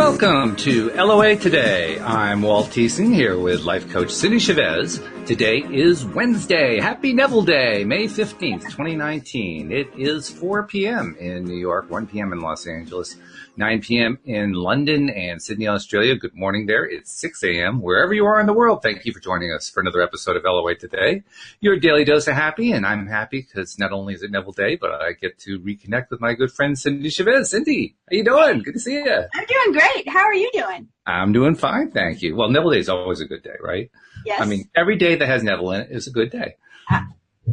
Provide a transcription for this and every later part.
Welcome to LOA Today. I'm Walt Thiessen here with life coach Cindy Chavez. Today is Wednesday. Happy Neville Day, May 15th, 2019. It is 4 p.m. in New York, 1 p.m. in Los Angeles, 9 p.m. in London and Sydney, Australia. Good morning there. It's 6 a.m. wherever you are in the world. Thank you for joining us for another episode of LOA Today. Your daily dose of happy, and I'm happy because not only is it Neville Day, but I get to reconnect with my good friend Cindy Chavez. Cindy, how you doing? Good to see you. I'm doing great. How are you doing? I'm doing fine, thank you. Well, Neville Day is always a good day, right? Yes. I mean, every day that has Neville in it is a good day.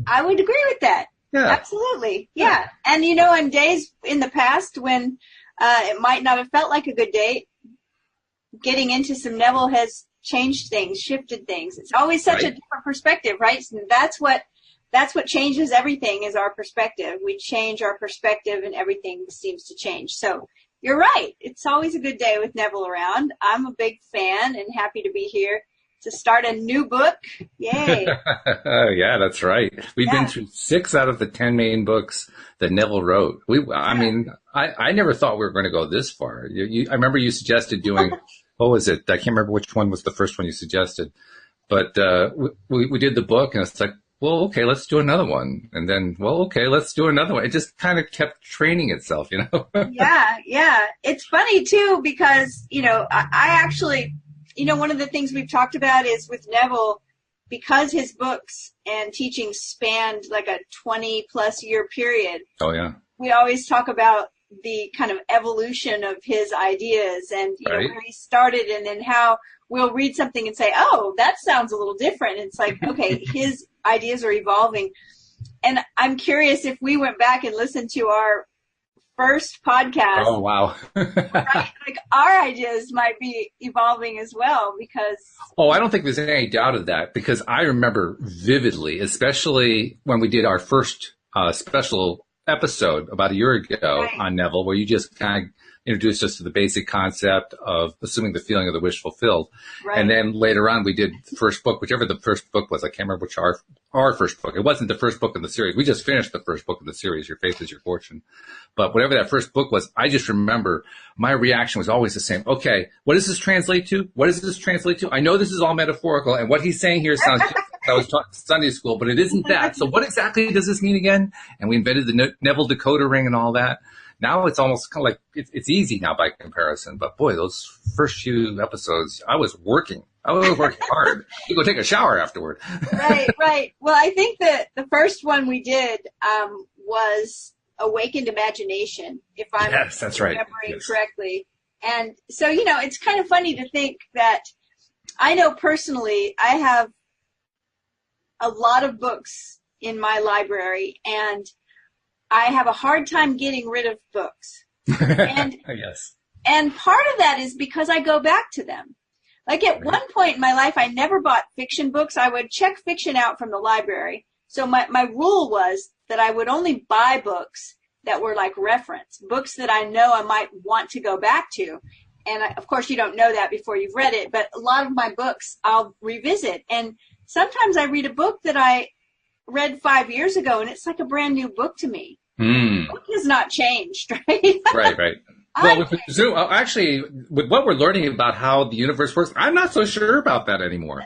I would agree with that. Yeah. Absolutely. Yeah. And, you know, in days in the past when it might not have felt like a good day, getting into some Neville has changed things, shifted things. It's always such a different perspective, right? So that's what changes everything is our perspective. We change our perspective and everything seems to change. So you're right. It's always a good day with Neville around. I'm a big fan and happy to be here to start a new book. Yay. Yeah, that's right. We've been through 6 out of the 10 main books that Neville wrote. I never thought we were going to go this far. I remember you suggested doing, what was it? I can't remember which one was the first one you suggested. But we did the book, and it's like, well, okay, let's do another one. And then, well, okay, let's do another one. It just kind of kept training itself, you know? Yeah. It's funny, too, because, you know, I actually... You know, one of the things we've talked about is with Neville, because his books and teaching spanned like a 20-plus year period. Oh, yeah. We always talk about the kind of evolution of his ideas and, you know, where he started and then how we'll read something and say, oh, that sounds a little different. It's like, okay, his ideas are evolving. And I'm curious if we went back and listened to our first podcast. Oh, wow. Right? Like our ideas might be evolving as well because... Oh, I don't think there's any doubt of that because I remember vividly, especially when we did our first special episode about a year ago on Neville, where you just kind of introduced us to the basic concept of assuming the feeling of the wish fulfilled. Right. And then later on we did the first book, whichever the first book was. I can't remember which our first book. It wasn't the first book in the series. We just finished the first book of the series, Your Faith is Your Fortune. But whatever that first book was, I just remember my reaction was always the same. Okay, what does this translate to? What does this translate to? I know this is all metaphorical, and what he's saying here sounds just like I was taught in Sunday school, but it isn't that. So what exactly does this mean again? And we invented the Neville decoder ring and all that. Now it's almost kind of like it's easy now by comparison. But boy, those first few episodes, I was working hard. You go take a shower afterward. Right. Well, I think that the first one we did was Awakened Imagination, if I'm remembering correctly. And so, you know, it's kind of funny to think that I know personally I have a lot of books in my library, and I have a hard time getting rid of books. And, yes. And part of that is because I go back to them. Like at one point in my life, I never bought fiction books. I would check fiction out from the library. So my rule was that I would only buy books that were like reference, books that I know I might want to go back to. And of course, you don't know that before you've read it, but a lot of my books I'll revisit. And sometimes I read a book that I read 5 years ago, and it's like a brand new book to me. The book has not changed, right? Right. Well, actually, with what we're learning about how the universe works, I'm not so sure about that anymore.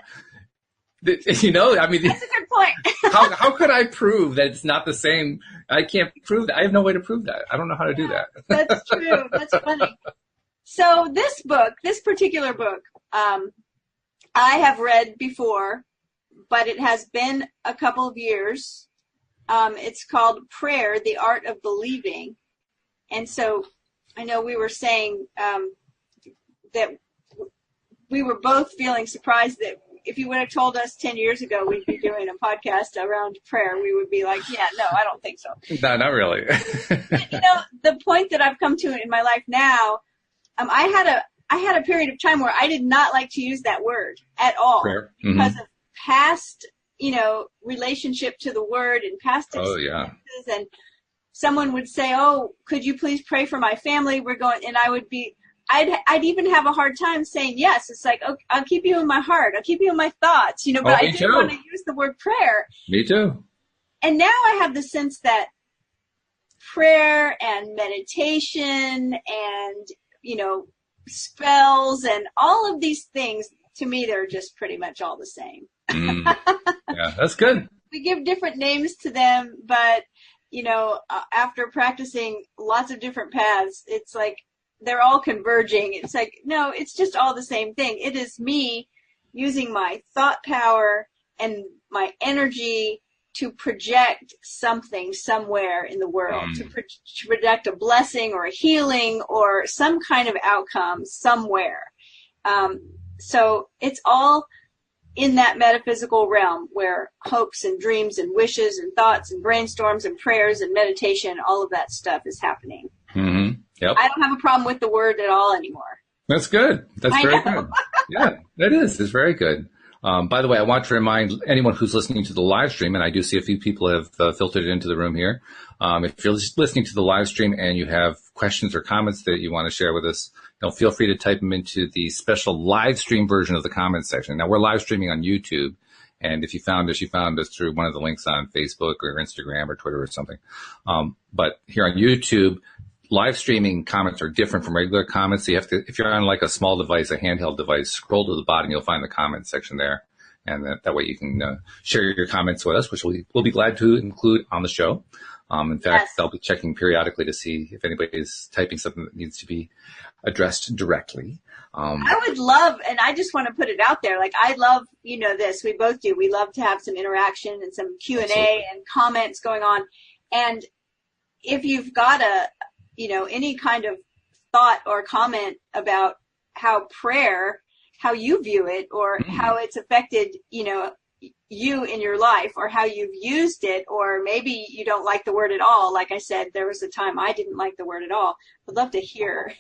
You know, I mean, that's a good point. how could I prove that it's not the same? I can't prove that. I have no way to prove that. I don't know how to do that. That's true. That's funny. So this particular book, I have read before, but it has been a couple of years. It's called Prayer, the Art of Believing. And so I know we were saying that we were both feeling surprised that if you would have told us 10 years ago we'd be doing a podcast around prayer, we would be like, yeah, no, I don't think so. No, not really. You know, the point that I've come to in my life now, I had a period of time where I did not like to use that word at all because of past, you know, relationship to the word and past experiences. And someone would say, oh, could you please pray for my family? And I would be, I'd even have a hard time saying yes. It's like, okay, I'll keep you in my heart. I'll keep you in my thoughts, you know, but I didn't want to use the word prayer. Me too. And now I have the sense that prayer and meditation and, you know, spells and all of these things. To me, they're just pretty much all the same. Yeah, that's good. We give different names to them, but, after practicing lots of different paths, it's like they're all converging. It's like, no, it's just all the same thing. It is me using my thought power and my energy to project something somewhere in the world, to project a blessing or a healing or some kind of outcome somewhere. So it's all in that metaphysical realm where hopes and dreams and wishes and thoughts and brainstorms and prayers and meditation, all of that stuff is happening. Mm-hmm. Yep. I don't have a problem with the word at all anymore. That's good. That's very good. Yeah, it is. It's very good. By the way, I want to remind anyone who's listening to the live stream, and I do see a few people have filtered into the room here. If you're listening to the live stream and you have questions or comments that you want to share with us, feel free to type them into the special live stream version of the comments section. Now, we're live streaming on YouTube, and if you found us through one of the links on Facebook or Instagram or Twitter or something. But here on YouTube, live streaming comments are different from regular comments. So you have to, if you're on like a small device, a handheld device, scroll to the bottom, you'll find the comment section there. And that way you can share your comments with us, which we'll be glad to include on the show. In fact, I'll be checking periodically to see if anybody is typing something that needs to be addressed directly. I would love, and I just want to put it out there, like I love, this, we both do. We love to have some interaction and some Q&A and comments going on. And if you've got any kind of thought or comment about how prayer, how you view it, or how it's affected, you in your life, or how you've used it, or maybe you don't like the word at all. Like I said, there was a time I didn't like the word at all. I'd love to hear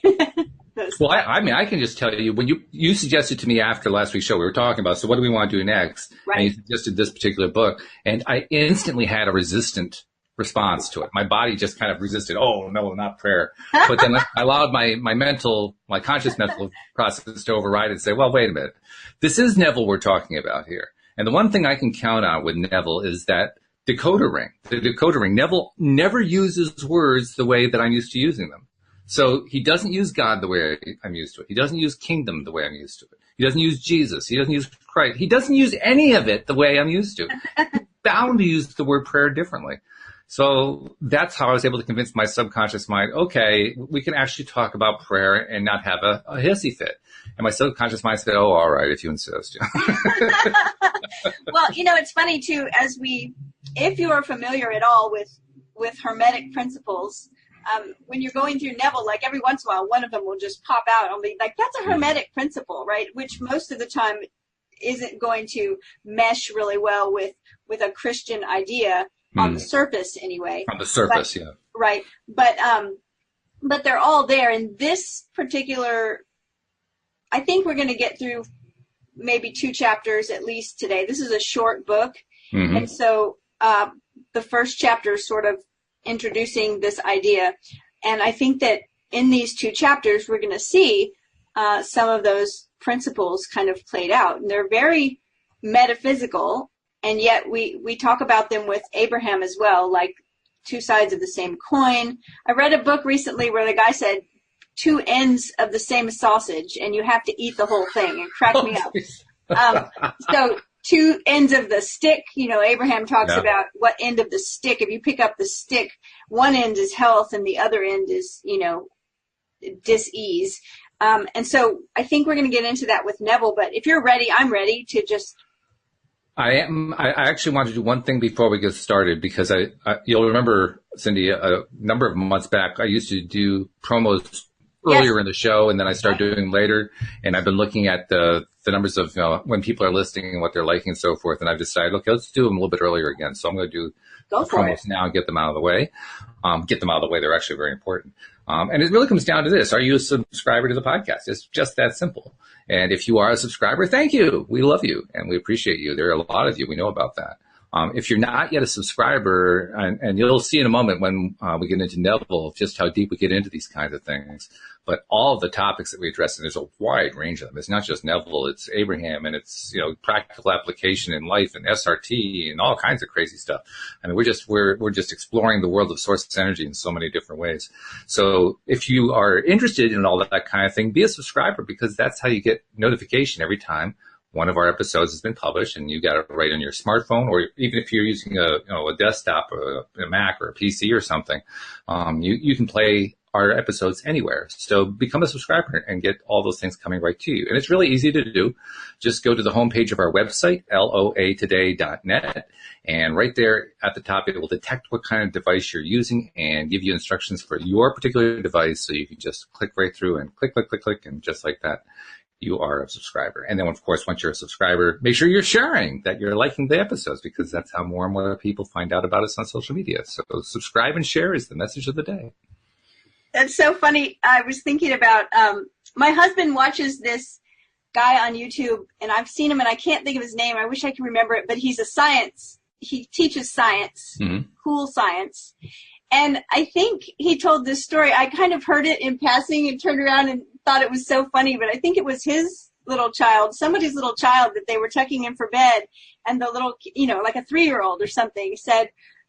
those. Well, I can just tell you, when you suggested to me after last week's show, we were talking about, so what do we want to do next? Right. And you suggested this particular book, and I instantly had a resistant response to it. My body just kind of resisted. Oh, no, not prayer. But then I allowed my conscious mental process to override it and say, well, wait a minute. This is Neville we're talking about here. And the one thing I can count on with Neville is that decoder ring. The decoder ring. Neville never uses words the way that I'm used to using them. So he doesn't use God the way I'm used to it. He doesn't use kingdom the way I'm used to it. He doesn't use Jesus. He doesn't use Christ. He doesn't use any of it the way I'm used to. He's bound to use the word prayer differently. So that's how I was able to convince my subconscious mind, okay, we can actually talk about prayer and not have a hissy fit. And my subconscious mind said, oh, all right, if you insist. Well, it's funny too, if you are familiar at all with Hermetic principles, when you're going through Neville, like every once in a while, one of them will just pop out and be like, that's a Hermetic principle, right? Which most of the time isn't going to mesh really well with a Christian idea. On the surface, anyway. On the surface, yeah. Right. But they're all there. In this particular, I think we're going to get through maybe 2 chapters at least today. This is a short book. Mm-hmm. And so the first chapter is sort of introducing this idea. And I think that in these 2 chapters, we're going to see some of those principles kind of played out. And they're very metaphysical. And yet we talk about them with Abraham as well, like 2 sides of the same coin. I read a book recently where the guy said 2 ends of the same sausage, and you have to eat the whole thing. It cracked me up. So 2 ends of the stick, Abraham talks about what end of the stick. If you pick up the stick, one end is health and the other end is, dis-ease. And so I think we're going to get into that with Neville. But if you're ready, I'm ready to just... I am. I actually want to do one thing before we get started, because you'll remember, Cindy, a number of months back, I used to do promos earlier in the show, and then I started doing later. And I've been looking at the numbers of when people are listening and what they're liking and so forth. And I've decided, okay, let's do them a little bit earlier again. So I'm going to do promos now and get them out of the way. They're actually very important. And it really comes down to this. Are you a subscriber to the podcast? It's just that simple. And if you are a subscriber, thank you. We love you and we appreciate you. There are a lot of you. We know about that. If you're not yet a subscriber, and you'll see in a moment when we get into Neville just how deep we get into these kinds of things. but all the topics that we address, and there's a wide range of them. It's not just Neville, it's Abraham, and it's, practical application in life and SRT and all kinds of crazy stuff. I mean, we're just exploring the world of source energy in so many different ways. So if you are interested in all that kind of thing, be a subscriber, because that's how you get notification every time one of our episodes has been published, and you got it right on your smartphone, or even if you're using a desktop or a Mac or a PC or something, you can play our episodes anywhere. So become a subscriber and get all those things coming right to you. And it's really easy to do. Just go to the homepage of our website, loatoday.net, and right there at the top, it will detect what kind of device you're using and give you instructions for your particular device. So you can just click right through and click, and just like that, you are a subscriber. And then, of course, once you're a subscriber, make sure you're sharing, that you're liking the episodes, because that's how more and more people find out about us on social media. So subscribe and share is the message of the day. That's so funny. I was thinking about, my husband watches this guy on YouTube, and I've seen him, and I can't think of his name. I wish I could remember it, but he teaches science, cool science. And I think he told this story. I kind of heard it in passing and turned around and thought it was so funny, but I think it was his little child, somebody's little child, that they were tucking in for bed, and the little, like a 3-year-old or something,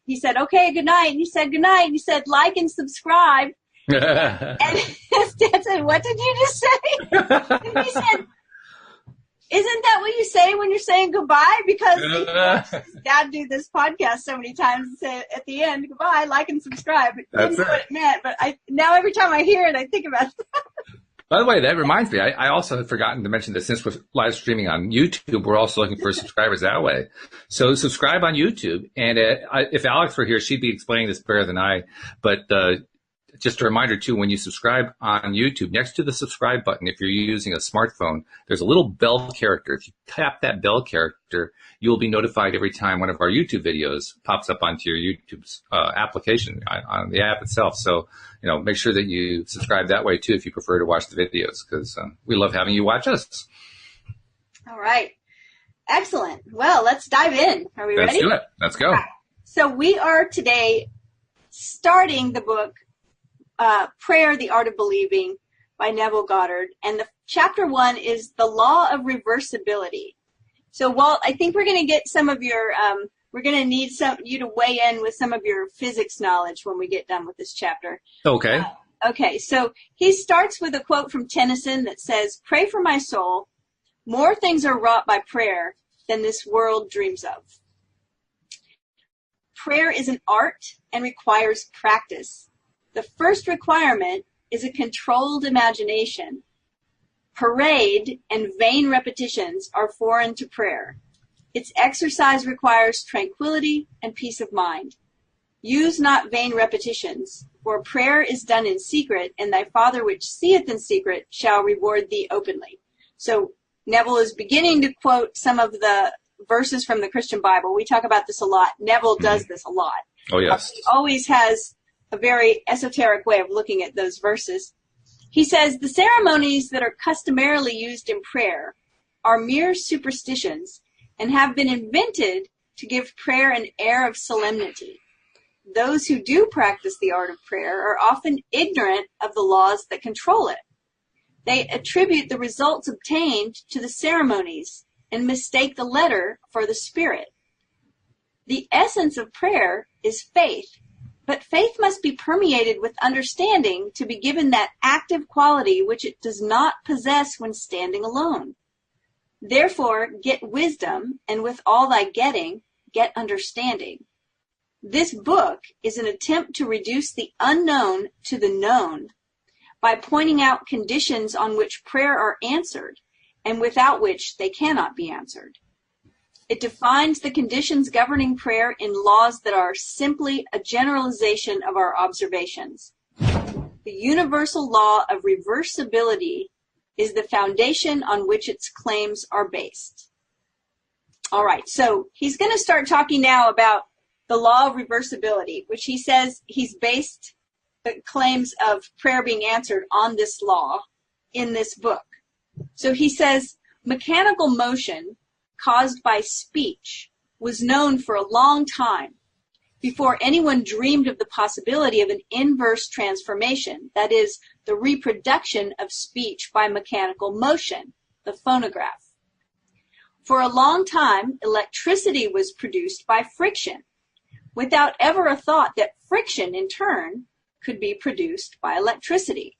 he said, okay, good night. And he said, good night. And he said, like and subscribe. And his dad said, what did you just say? And he said, isn't that what you say when you're saying goodbye? Because he watched his dad do this podcast so many times and say at the end, goodbye, like and subscribe. Didn't know what it meant, but now every time I hear it, I think about it. By the way, that reminds me, I also had forgotten to mention that since we're live streaming on YouTube, we're also looking for subscribers that way. So subscribe on YouTube. And if Alex were here, she'd be explaining this better than I. But just a reminder, too, when you subscribe on YouTube, next to the subscribe button, if you're using a smartphone, there's a little bell character. If you tap that bell character, you'll be notified every time one of our YouTube videos pops up onto your YouTube's application on the app itself. So, make sure that you subscribe that way, too, if you prefer to watch the videos, because we love having you watch us. All right. Excellent. Well, let's dive in. Are we ready? Let's do it. Let's go. Right. So we are today starting the book, Prayer, the Art of Believing by Neville Goddard. And the chapter 1 is the law of reversibility. So Walt, I think we're going to get some of your, we're going to need you to weigh in with some of your physics knowledge when we get done with this chapter. Okay. Okay. So he starts with a quote from Tennyson that says, pray for my soul. More things are wrought by prayer than this world dreams of. Prayer is an art and requires practice. The first requirement is a controlled imagination. Parade and vain repetitions are foreign to prayer. Its exercise requires tranquility and peace of mind. Use not vain repetitions, for prayer is done in secret, and thy Father which seeth in secret shall reward thee openly. So Neville is beginning to quote some of the verses from the Christian Bible. We talk about this a lot. Neville does this a lot. Oh, yes. He always has a very esoteric way of looking at those verses. He says, the ceremonies that are customarily used in prayer are mere superstitions and have been invented to give prayer an air of solemnity. Those who do practice the art of prayer are often ignorant of the laws that control it. They attribute the results obtained to the ceremonies and mistake the letter for the spirit. The essence of prayer is faith. But faith must be permeated with understanding to be given that active quality which it does not possess when standing alone. Therefore, get wisdom, and with all thy getting, get understanding. This book is an attempt to reduce the unknown to the known by pointing out conditions on which prayer are answered and without which they cannot be answered. It defines the conditions governing prayer in laws that are simply a generalization of our observations. The universal law of reversibility is the foundation on which its claims are based. All right, so he's going to start talking now about the law of reversibility, which he says he's based the claims of prayer being answered on this law in this book. So he says, mechanical motion caused by speech was known for a long time before anyone dreamed of the possibility of an inverse transformation, that is, the reproduction of speech by mechanical motion, the phonograph. For a long time, electricity was produced by friction, without ever a thought that friction, in turn, could be produced by electricity.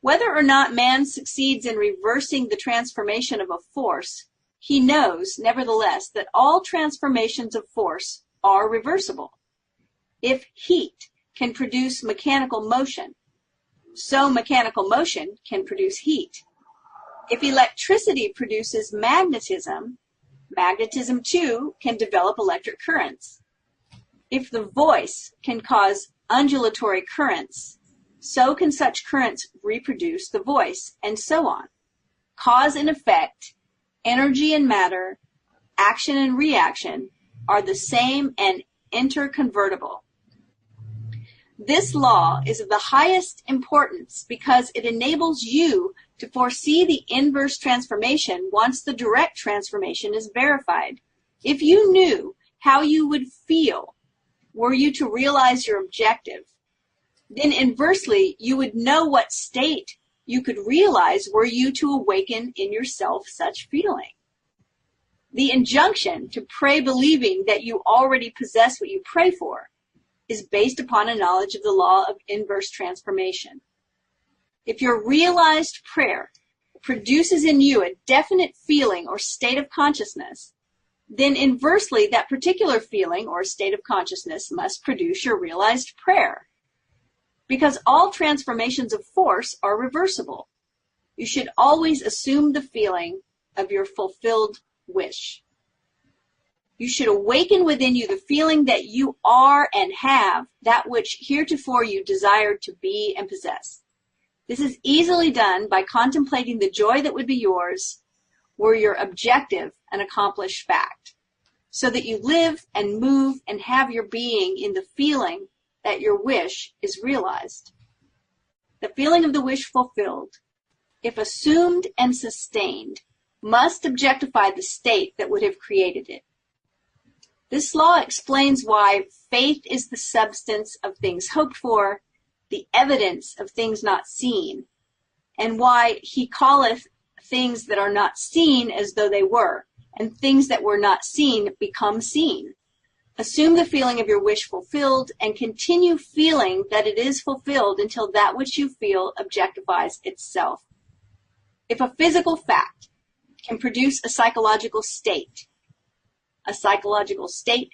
Whether or not man succeeds in reversing the transformation of a force, he knows, nevertheless, that all transformations of force are reversible. If heat can produce mechanical motion, so mechanical motion can produce heat. If electricity produces magnetism, magnetism too can develop electric currents. If the voice can cause undulatory currents, so can such currents reproduce the voice, and so on. Cause and effect, energy and matter, action and reaction are the same and interconvertible. This law is of the highest importance because it enables you to foresee the inverse transformation once the direct transformation is verified. If you knew how you would feel were you to realize your objective, then inversely you would know what state you could realize were you to awaken in yourself such feeling. The injunction to pray believing that you already possess what you pray for is based upon a knowledge of the law of inverse transformation. If your realized prayer produces in you a definite feeling or state of consciousness, then inversely that particular feeling or state of consciousness must produce your realized prayer. Because all transformations of force are reversible, you should always assume the feeling of your fulfilled wish. You should awaken within you the feeling that you are and have that which heretofore you desired to be and possess. This is easily done by contemplating the joy that would be yours were your objective an accomplished fact, so that you live and move and have your being in the feeling that your wish is realized. The feeling of the wish fulfilled, if assumed and sustained, must objectify the state that would have created it. This law explains why faith is the substance of things hoped for, the evidence of things not seen, and why he calleth things that are not seen as though they were, and things that were not seen become seen. Assume the feeling of your wish fulfilled and continue feeling that it is fulfilled until that which you feel objectifies itself. If a physical fact can produce a psychological state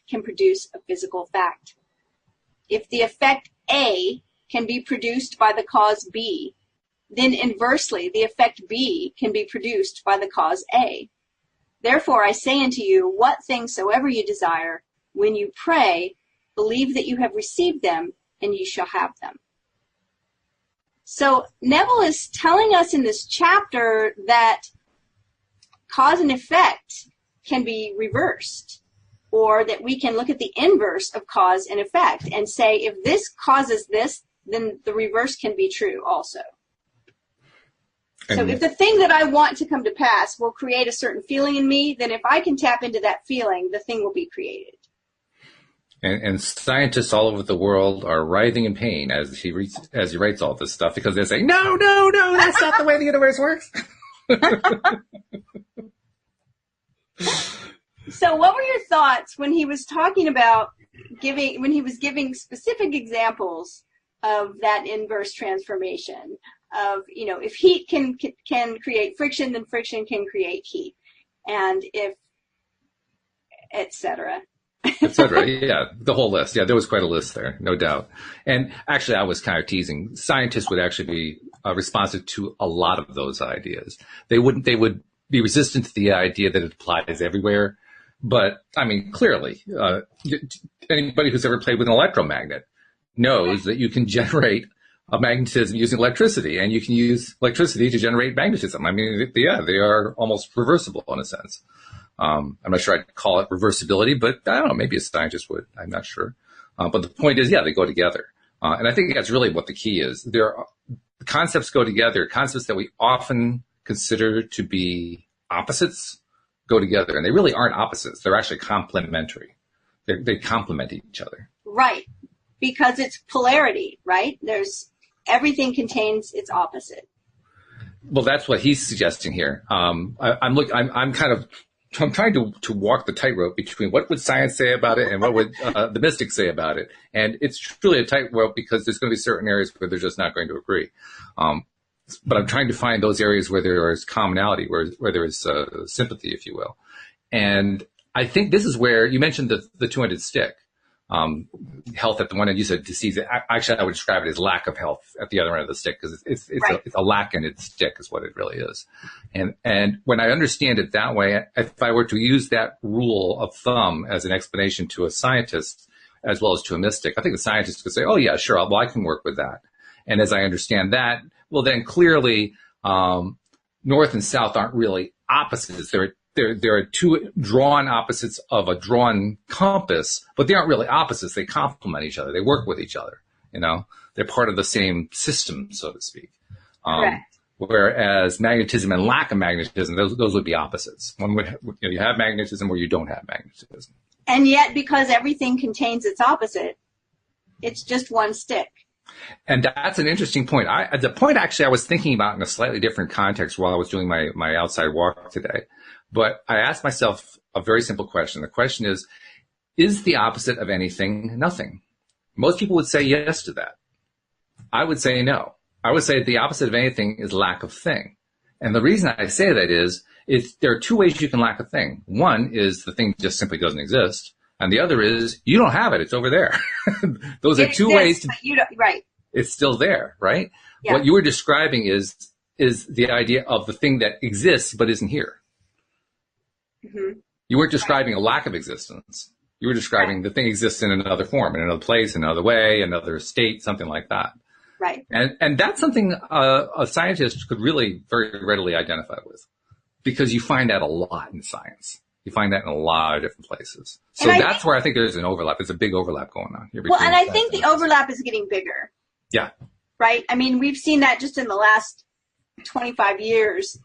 can produce a physical fact. If the effect A can be produced by the cause B, then inversely the effect B can be produced by the cause A. Therefore I say unto you, what things soever you desire, when you pray, believe that you have received them, and you shall have them. So Neville is telling us in this chapter that cause and effect can be reversed, or that we can look at the inverse of cause and effect and say, if this causes this, then the reverse can be true also. So if the thing that I want to come to pass will create a certain feeling in me, then if I can tap into that feeling, the thing will be created. And scientists all over the world are writhing in pain as he writes all this stuff, because they're saying, no, that's not the way the universe works. So what were your thoughts when he was talking about when he was giving specific examples of that inverse transformation of, if heat can create friction, then friction can create heat, and if, et cetera. Etc. Yeah, the whole list. Yeah, there was quite a list there, no doubt. And actually, I was kind of teasing. Scientists would actually be responsive to a lot of those ideas. They would be resistant to the idea that it applies everywhere. But I mean, clearly, anybody who's ever played with an electromagnet knows that you can generate a magnetism using electricity, and you can use electricity to generate magnetism. I mean, yeah, they are almost reversible in a sense. I'm not sure I'd call it reversibility, but I don't know, maybe a scientist would. I'm not sure. But the point is, yeah, they go together. And I think that's really what the key is. Concepts go together. Concepts that we often consider to be opposites go together. And they really aren't opposites. They're actually complementary. They complement each other. Right. Because it's polarity, right? There's everything contains its opposite. Well, that's what he's suggesting here. I'm trying to walk the tightrope between what would science say about it and what would the mystics say about it. And it's truly a tightrope because there's going to be certain areas where they're just not going to agree. But I'm trying to find those areas where there is commonality, where there is sympathy, if you will. And I think this is where you mentioned the two-ended stick. Health at the one end, you said disease. Actually, I would describe it as lack of health at the other end of the stick, because it's Right. a lack in its stick is what it really is. And when I understand it that way, if I were to use that rule of thumb as an explanation to a scientist as well as to a mystic, I think the scientist could say, oh yeah, sure, well, I can work with that. And as I understand that, well, then clearly, north and south aren't really opposites. There are two drawn opposites of a drawn compass, but they aren't really opposites. They complement each other. They work with each other. You know, they're part of the same system, so to speak. Whereas magnetism and lack of magnetism, those would be opposites. One would, you have magnetism where you don't have magnetism. And yet, because everything contains its opposite, it's just one stick. And that's an interesting point. The point actually I was thinking about in a slightly different context while I was doing my outside walk today. But I asked myself a very simple question. The question is the opposite of anything nothing? Most people would say yes to that. I would say no. I would say the opposite of anything is lack of thing. And the reason I say that is there are two ways you can lack a thing. One is the thing just simply doesn't exist. And the other is you don't have it. It's over there. Those are two ways to, but you don't, right. It's still there, right? Yeah. What you were describing is the idea of the thing that exists but isn't here. Mm-hmm. You weren't describing a lack of existence. You were describing the thing exists in another form, in another place, in another way, another state, something like that. Right. And that's something a scientist could really very readily identify with, because you find that a lot in science. You find that in a lot of different places. So that's where I think there's an overlap. There's a big overlap going on here. Well, and I think the overlap is getting bigger. Yeah. Right? I mean, we've seen that just in the last 25 years,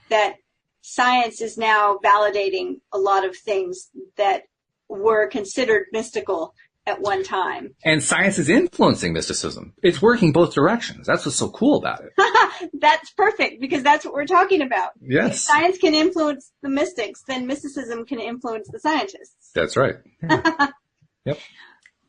that science is now validating a lot of things that were considered mystical at one time. And science is influencing mysticism. It's working both directions. That's what's so cool about it. That's perfect, because that's what we're talking about. Yes. If science can influence the mystics, then mysticism can influence the scientists. That's right. Yeah. Yep.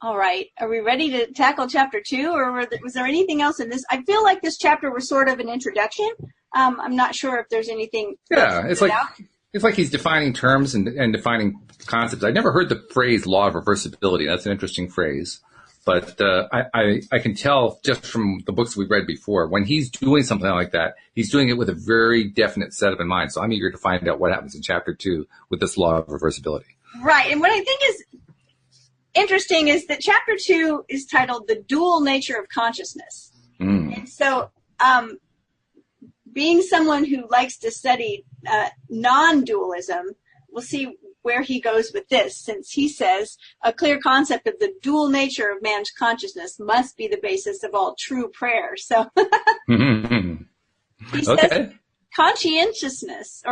All right. Are we ready to tackle chapter 2, or was there anything else in this? I feel like this chapter was sort of an introduction. I'm not sure if there's anything. Yeah, it's like he's defining terms and defining concepts. I never heard the phrase law of reversibility. That's an interesting phrase. But I can tell just from the books we've read before, when he's doing something like that, he's doing it with a very definite setup in mind. So I'm eager to find out what happens in chapter 2 with this law of reversibility. Right. And what I think is interesting is that chapter 2 is titled The Dual Nature of Consciousness. And so being someone who likes to study non-dualism, we'll see where he goes with this, since he says a clear concept of the dual nature of man's consciousness must be the basis of all true prayer. So he says consciousness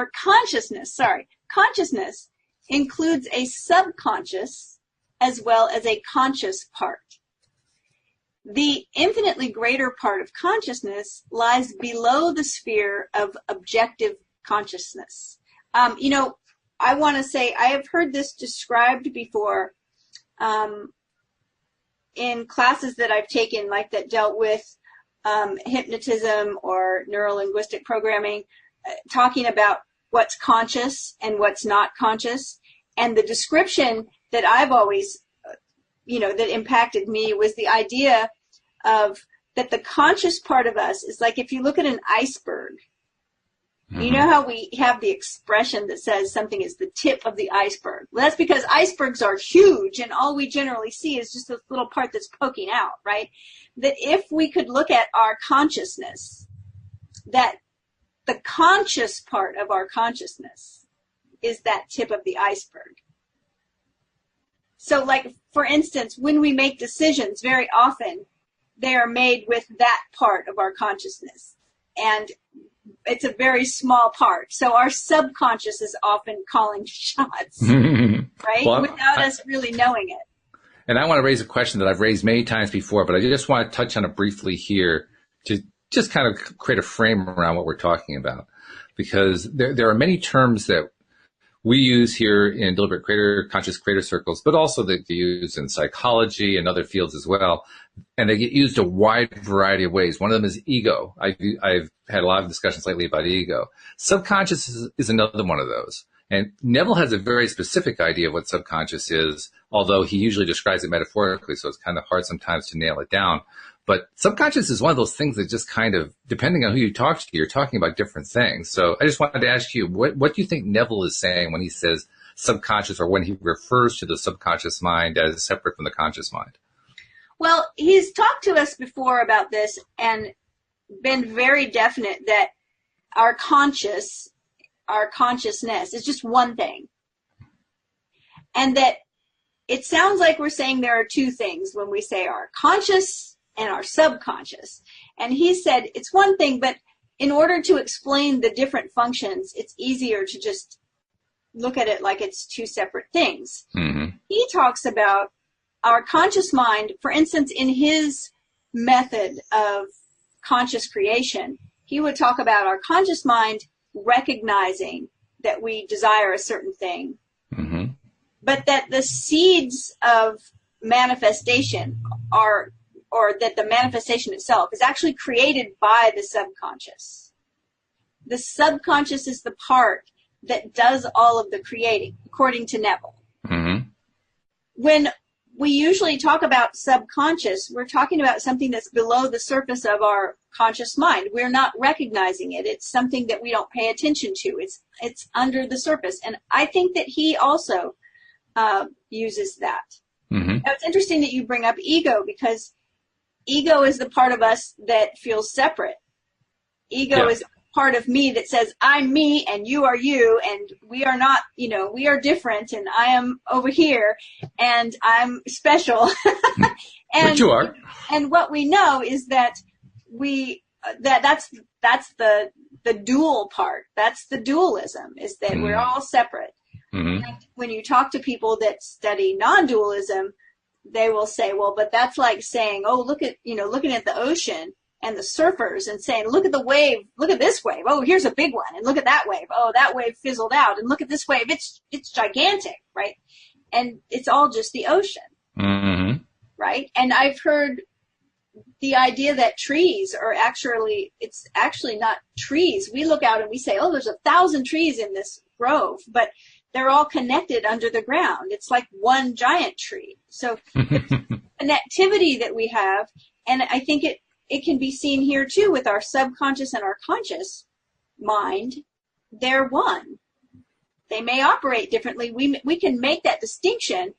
includes a subconscious as well as a conscious part. The infinitely greater part of consciousness lies below the sphere of objective consciousness. I want to say I have heard this described before in classes that I've taken, like that dealt with hypnotism or neuro-linguistic programming, talking about what's conscious and what's not conscious. And the description that I've always that impacted me was the idea of that the conscious part of us is like if you look at an iceberg. You know how we have the expression that says something is the tip of the iceberg? Well, that's because icebergs are huge and all we generally see is just this little part that's poking out, right? That if we could look at our consciousness, that the conscious part of our consciousness is that tip of the iceberg. So like, for instance, when we make decisions, very often they are made with that part of our consciousness. And it's a very small part. So our subconscious is often calling shots, right? Well, without us really knowing it. And I want to raise a question that I've raised many times before, but I just want to touch on it briefly here to just kind of create a frame around what we're talking about, because there are many terms that we use here in deliberate creator, conscious creator circles, but also that get used in psychology and other fields as well. And they get used a wide variety of ways. One of them is ego. I've had a lot of discussions lately about ego. Subconscious is another one of those. And Neville has a very specific idea of what subconscious is, although he usually describes it metaphorically, so it's kind of hard sometimes to nail it down. But subconscious is one of those things that just kind of, depending on who you talk to, you're talking about different things. So I just wanted to ask you, what do you think Neville is saying when he says subconscious, or when he refers to the subconscious mind as separate from the conscious mind? Well, he's talked to us before about this and been very definite that our consciousness is just one thing. And that it sounds like we're saying there are two things when we say our conscious and our subconscious. And he said it's one thing, but in order to explain the different functions, it's easier to just look at it like it's two separate things. Mm-hmm. He talks about our conscious mind, for instance, in his method of conscious creation, he would talk about our conscious mind recognizing that we desire a certain thing, mm-hmm. but that the seeds of manifestation are, or that the manifestation itself is actually created by the subconscious. The subconscious is the part that does all of the creating, according to Neville. Mm-hmm. When we usually talk about subconscious, we're talking about something that's below the surface of our conscious mind. We're not recognizing it. It's something that we don't pay attention to. It's under the surface. And I think that he also uses that. Mm-hmm. Now, it's interesting that you bring up ego, because ego is the part of us that feels separate. Ego is part of me that says, I'm me and you are you, and we are not, we are different, and I am over here and I'm special. And, but you are. And what we know is that that's the dual part. That's the dualism, is that we're all separate. Mm-hmm. And when you talk to people that study non-dualism, they will say, well, but that's like saying, oh, looking at the ocean and the surfers and saying, look at the wave, look at this wave. Oh, here's a big one. And look at that wave. Oh, that wave fizzled out. And look at this wave. It's gigantic, right? And it's all just the ocean, mm-hmm. right? And I've heard the idea that trees are it's actually not trees. We look out and we say, oh, there's 1,000 trees in this grove, but they're all connected under the ground. It's like one giant tree. So the connectivity that we have, and I think it can be seen here too with our subconscious and our conscious mind. They're one. They may operate differently. We can make that distinction,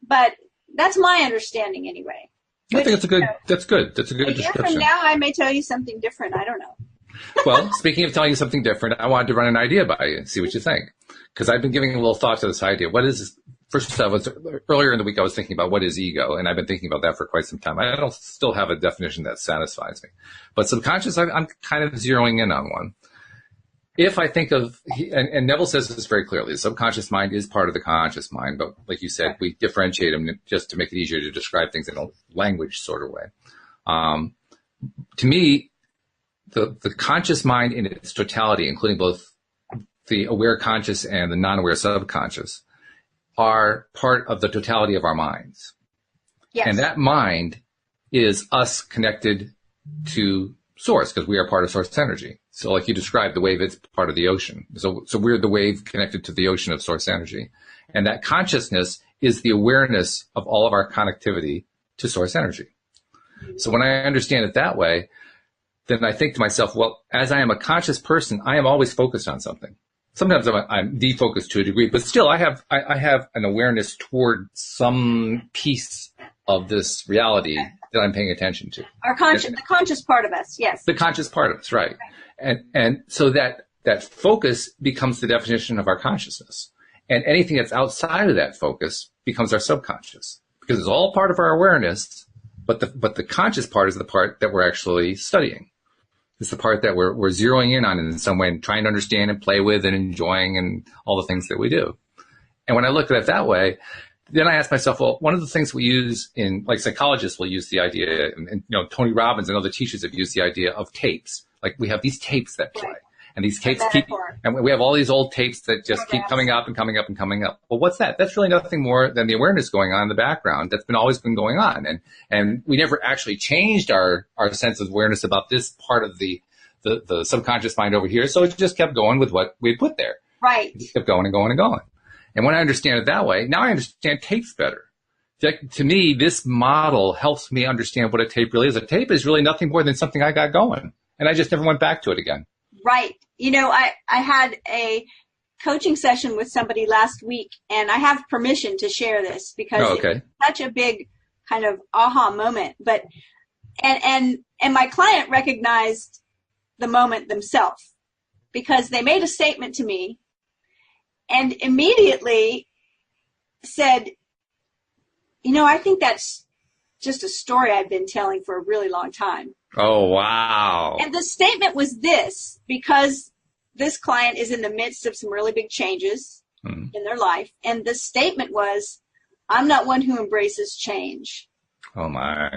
but that's my understanding anyway. I think that's good. That's a good description. From now, I may tell you something different. I don't know. Well, speaking of telling you something different, I wanted to run an idea by you and see what you think. Because I've been giving a little thought to this idea. First of all, earlier in the week I was thinking about what is ego, and I've been thinking about that for quite some time. I don't still have a definition that satisfies me. But subconscious, I'm kind of zeroing in on one. If I think of, and Neville says this very clearly, the subconscious mind is part of the conscious mind, but like you said, we differentiate them just to make it easier to describe things in a language sort of way. To me, the conscious mind in its totality, including both the aware conscious and the non-aware subconscious, are part of the totality of our minds. Yes. And that mind is us connected to source, because we are part of source energy. So like you described, the wave, it's part of the ocean. So we're the wave connected to the ocean of source energy. And that consciousness is the awareness of all of our connectivity to source energy. So when I understand it that way, then I think to myself, well, as I am a conscious person, I am always focused on something. Sometimes I'm defocused to a degree, but still I have an awareness toward some piece of this reality that I'm paying attention to. The conscious part of us, yes. The conscious part of us, right. And so that focus becomes the definition of our consciousness. And anything that's outside of that focus becomes our subconscious, because it's all part of our awareness, but the conscious part is the part that we're actually studying. It's the part that we're zeroing in on in some way and trying to understand and play with and enjoying and all the things that we do. And when I look at it that way, then I asked myself, well, one of the things we use in, like, psychologists will use the idea, and Tony Robbins and other teachers have used the idea of tapes. Like, we have these tapes that play, and these tapes and we have all these old tapes that just keep coming up and coming up and coming up. Well, what's that? That's really nothing more than the awareness going on in the background that's always been going on. And we never actually changed our sense of awareness about this part of the subconscious mind over here. So it just kept going with what we put there. Right. It just kept going and going and going. And when I understand it that way, now I understand tapes better. To me, this model helps me understand what a tape really is. A tape is really nothing more than something I got going, and I just never went back to it again. Right. I had a coaching session with somebody last week, and I have permission to share this because it's such a big kind of aha moment. But and my client recognized the moment themselves because they made a statement to me and immediately said, I think that's just a story I've been telling for a really long time. Oh, wow. And the statement was this, because this client is in the midst of some really big changes in their life. And the statement was, I'm not one who embraces change. Oh, my.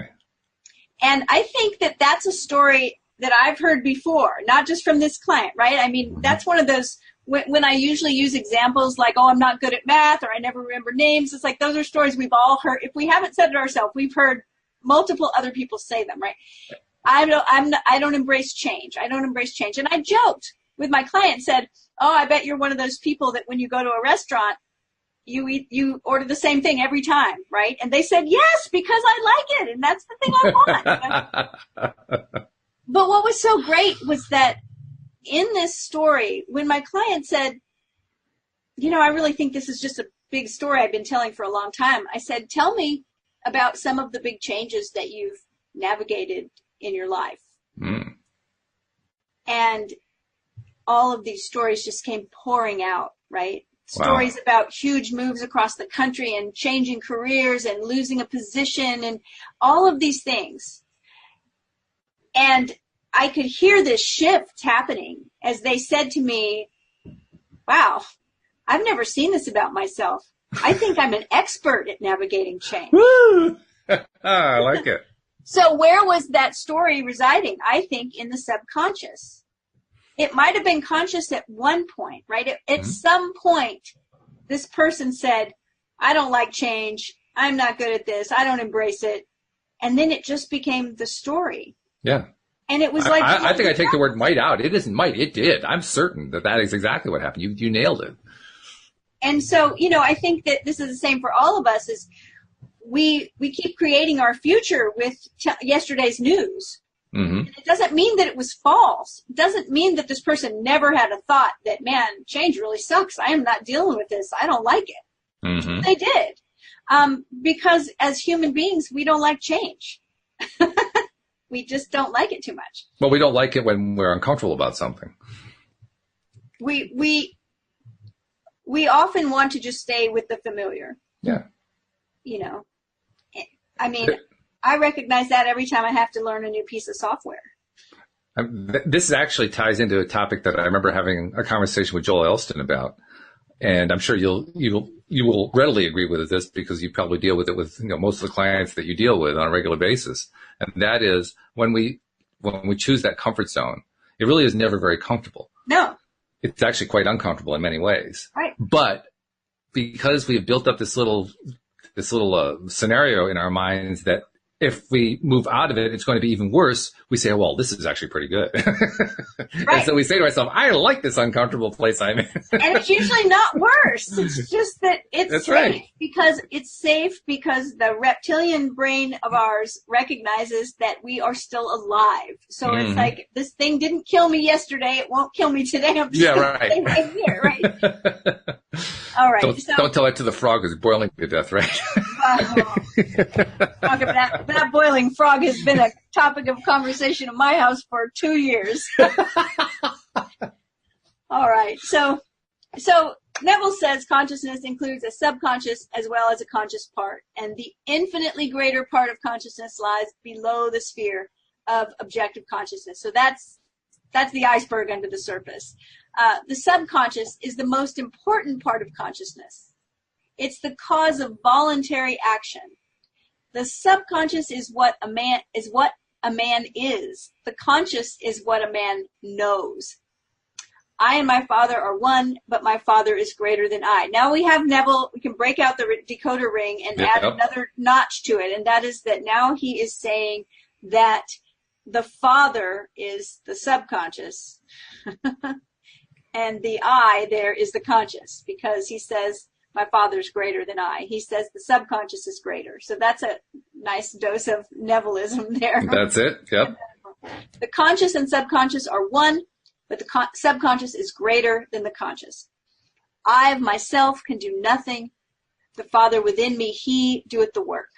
And I think that that's a story that I've heard before, not just from this client, right? I mean, that's one of those, when I usually use examples like, I'm not good at math or I never remember names, it's like those are stories we've all heard. If we haven't said it ourselves, we've heard multiple other people say them, right? I don't embrace change. I don't embrace change. And I joked with my client, said, I bet you're one of those people that when you go to a restaurant, you order the same thing every time, right? And they said, yes, because I like it. And that's the thing I want. But what was so great was that in this story, when my client said, I really think this is just a big story I've been telling for a long time, I said, tell me about some of the big changes that you've navigated in your life. And all of these stories just came pouring out, right? Wow. Stories about huge moves across the country and changing careers and losing a position and all of these things. And I could hear this shift happening as they said to me, wow, I've never seen this about myself. I think I'm an expert at navigating change. Woo! I like it. So where was that story residing? I think in the subconscious. It might have been conscious at one point, right? At some point, this person said, I don't like change. I'm not good at this. I don't embrace it. And then it just became the story. Yeah. And it was like... I think I take the word might out. It isn't might. It did. I'm certain that is exactly what happened. You nailed it. And so, I think that this is the same for all of us, is we keep creating our future with yesterday's news. Mm-hmm. It doesn't mean that it was false. It doesn't mean that this person never had a thought that, man, change really sucks. I am not dealing with this. I don't like it. Mm-hmm. They did. Because as human beings, we don't like change. We just don't like it too much. Well, we don't like it when we're uncomfortable about something. We often want to just stay with the familiar. Yeah. I mean, I recognize that every time I have to learn a new piece of software. This actually ties into a topic that I remember having a conversation with Joel Elston about, and I'm sure you will readily agree with this because you probably deal with it with most of the clients that you deal with on a regular basis, and that is when we choose that comfort zone, it really is never very comfortable. No, it's actually quite uncomfortable in many ways. Right, but because we have built up this little scenario in our minds that if we move out of it, it's going to be even worse. We say, well, this is actually pretty good. Right. And so we say to ourselves, I like this uncomfortable place I'm in. And it's usually not worse. It's just that it's That's safe. Right. Because it's safe because the reptilian brain of ours recognizes that we are still alive. So it's like, this thing didn't kill me yesterday. It won't kill me today. I'm just going to stay right here, right? All right. Don't tell that to the frog who's boiling to death, right? Talk about that boiling frog has been a topic of conversation in my house for 2 years. All right. So Neville says consciousness includes a subconscious as well as a conscious part, and the infinitely greater part of consciousness lies below the sphere of objective consciousness. So that's the iceberg under the surface. The subconscious is the most important part of consciousness. It's the cause of voluntary action. The subconscious is what a man is. The conscious is what a man knows. I and my Father are one, but my Father is greater than I. Now we have Neville. We can break out the decoder ring and add another notch to it, and that is that now he is saying that the Father is the subconscious, and the I there is the conscious, because he says, my Father's greater than I. He says the subconscious is greater. So that's a nice dose of Nevilism there. That's it. Yep. The conscious and subconscious are one, but the subconscious is greater than the conscious. I of myself can do nothing. The Father within me, he doeth the work.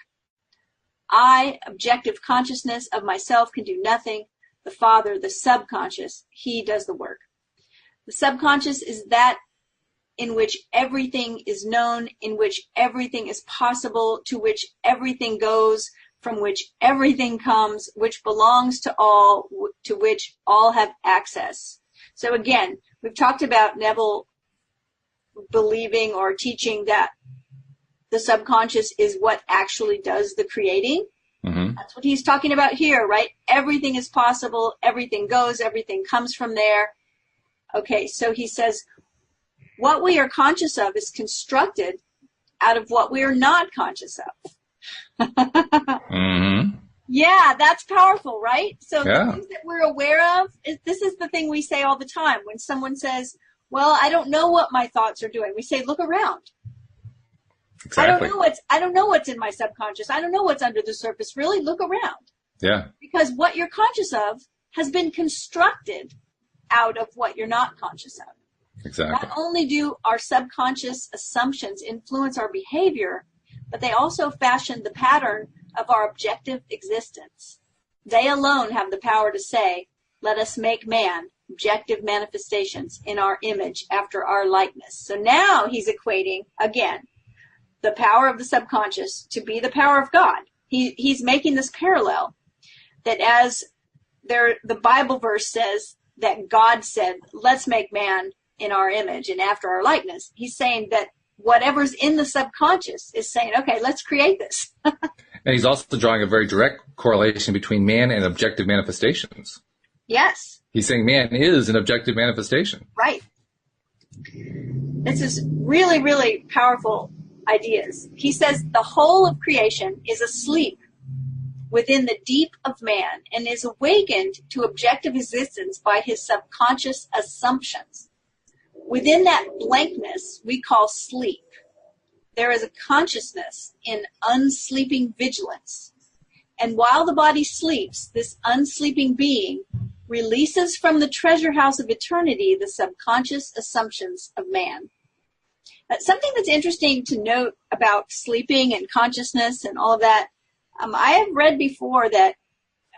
I, objective consciousness of myself, can do nothing. The Father, the subconscious, he does the work. The subconscious is that in which everything is known, in which everything is possible, to which everything goes, from which everything comes, which belongs to all, to which all have access. So again, we've talked about Neville believing or teaching that the subconscious is what actually does the creating. Mm-hmm. That's what he's talking about here, right? Everything is possible, everything goes, everything comes from there. Okay, so he says, what we are conscious of is constructed out of what we are not conscious of. Mm-hmm. Yeah, that's powerful, right? So the things that we're aware of, this is the thing we say all the time. When someone says, well, I don't know what my thoughts are doing, we say, look around. Exactly. I don't know what's in my subconscious. I don't know what's under the surface. Really, look around. Yeah. Because what you're conscious of has been constructed out of what you're not conscious of. Exactly. Not only do our subconscious assumptions influence our behavior, but they also fashion the pattern of our objective existence. They alone have the power to say, let us make man, objective manifestations, in our image, after our likeness. So now he's equating, again, the power of the subconscious to be the power of God. He's making this parallel that as the Bible verse says that God said, let's make man in our image and after our likeness. He's saying that whatever's in the subconscious is saying, okay, let's create this. And he's also drawing a very direct correlation between man and objective manifestations. Yes. He's saying man is an objective manifestation. Right. This is really, really powerful ideas. He says the whole of creation is asleep within the deep of man and is awakened to objective existence by his subconscious assumptions. Within that blankness we call sleep, there is a consciousness in unsleeping vigilance. And while the body sleeps, this unsleeping being releases from the treasure house of eternity the subconscious assumptions of man. Something that's interesting to note about sleeping and consciousness and all of that, I have read before that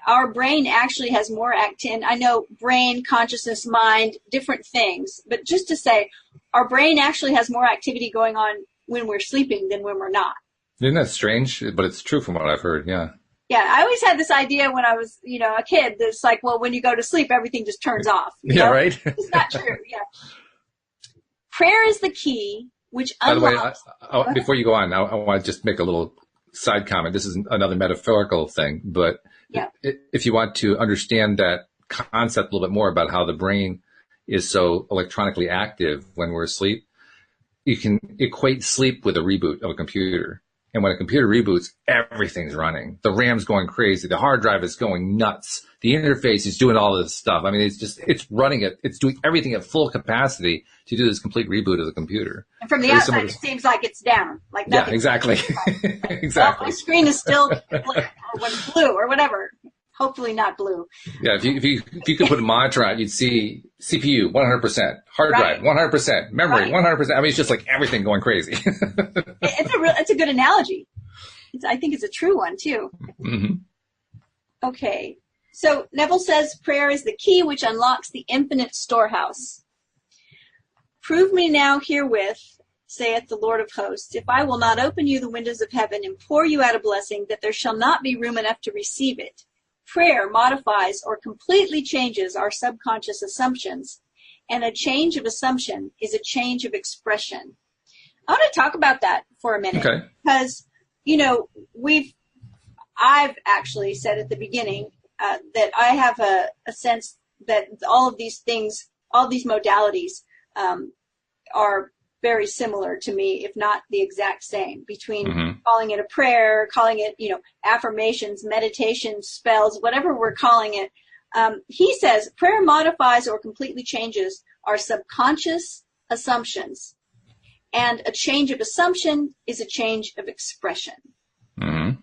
our brain actually has more activity. I know brain, consciousness, mind, different things, but just to say, our brain actually has more activity going on when we're sleeping than when we're not. Isn't that strange? But it's true from what I've heard, yeah. Yeah, I always had this idea when I was, a kid, that's like, well, when you go to sleep, everything just turns off. Yeah, right? It's not true, yeah. Prayer is the key, which unlocks... By the way, before you go on, I want to just make a little side comment. This is another metaphorical thing, but if you want to understand that concept a little bit more about how the brain is so electronically active when we're asleep, you can equate sleep with a reboot of a computer. And when a computer reboots, everything's running. The RAM's going crazy. The hard drive is going nuts. The interface is doing all this stuff. I mean, it's running it. It's doing everything at full capacity to do this complete reboot of the computer. And from the outside, it seems like it's down. Like yeah, exactly. Exactly. Well, my screen is still blue or whatever. Hopefully not blue. Yeah, if you could put a monitor on, you'd see CPU 100%, hard drive 100%, memory 100%. I mean, it's just like everything going crazy. It's a good analogy. I think it's a true one too. Mm-hmm. Okay, so Neville says prayer is the key which unlocks the infinite storehouse. Prove me now herewith, saith the Lord of hosts, if I will not open you the windows of heaven and pour you out a blessing, that there shall not be room enough to receive it. Prayer modifies or completely changes our subconscious assumptions, and a change of assumption is a change of expression. I want to talk about that for a minute. Okay. Because, you know, I've actually said at the beginning that I have a sense that all of these things, all these modalities are very similar to me, if not the exact same, between calling it a prayer, calling it, you know, affirmations, meditation, spells, whatever we're calling it. He says prayer modifies or completely changes our subconscious assumptions. And a change of assumption is a change of expression. Mm-hmm.